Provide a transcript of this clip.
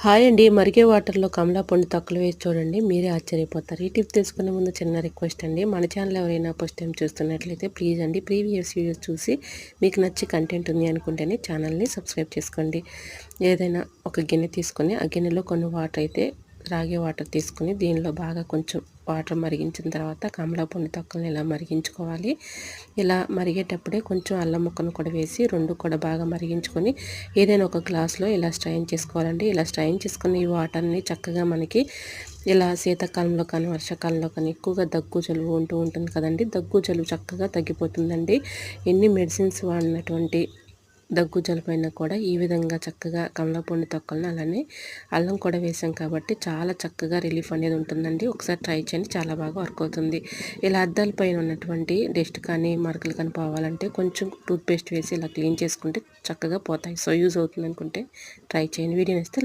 Hi అండి. మరిగే వాటర్‌లో కమలా పండు తొక్కలు వేసి చూడండి. మీరే ఆశ్చర్యపోతారు. ఈ టిప్ తెలుసుకునే ముందు చిన్న రిక్వెస్ట్ అండి. మన ఛానల్ ఎవరైనా ఫస్ట్ టైం చూస్తున్నట్లయితే ప్లీజ్ అండి ప్రీవియస్ వీడియోస్ చూసి మీకు నచ్చి కంటెంట్ ఉంది అనుకుంటేనే ఛానల్‌ని సబ్స్క్రైబ్ చేసుకోండి. ఏదైనా ఒక గిన్నె తీసుకొని ఆ గిన్నెలో కొన్ని వాటర్ అయితే రాగి వాటర్ తీసుకొని దీనిలో బాగా కొంచెం వాటర్ మరిగించిన తర్వాత కమలా పండు తొక్కలను ఇలా మరిగించుకోవాలి. ఇలా మరిగేటప్పుడే కొంచెం అల్లం ముక్కను కూడా వేసి రెండు కూడా బాగా మరిగించుకొని ఏదైనా ఒక గ్లాస్లో ఇలా స్ట్రైన్ చేసుకోవాలండి. ఇలా స్ట్రైన్ చేసుకుని ఈ వాటర్ని చక్కగా మనకి ఇలా శీతాకాలంలో కానీ వర్షాకాలంలో కానీ ఎక్కువగా దగ్గు జలుబు ఉంటూ ఉంటుంది కదండి. దగ్గు జలుబు చక్కగా తగ్గిపోతుందండి. ఎన్ని మెడిసిన్స్ వాడినటువంటి దగ్గు జలుబైనా కూడా ఈ విధంగా చక్కగా కమలాపండు తొక్కలను అలానే అల్లం కూడా వేసాం కాబట్టి చాలా చక్కగా రిలీఫ్ అనేది ఉంటుందండి. ఒకసారి ట్రై చేయండి, చాలా బాగా వర్క్ అవుతుంది. ఇలా అద్దాల పైన ఉన్నటువంటి డస్ట్ కానీ మరకలు కానీ పోవాలంటే కొంచెం టూత్పేస్ట్ వేసి ఇలా క్లీన్ చేసుకుంటే చక్కగా పోతాయి. సో యూజ్ అవుతుంది అనుకుంటే ట్రై చేయండి. వీడియో నచ్చితే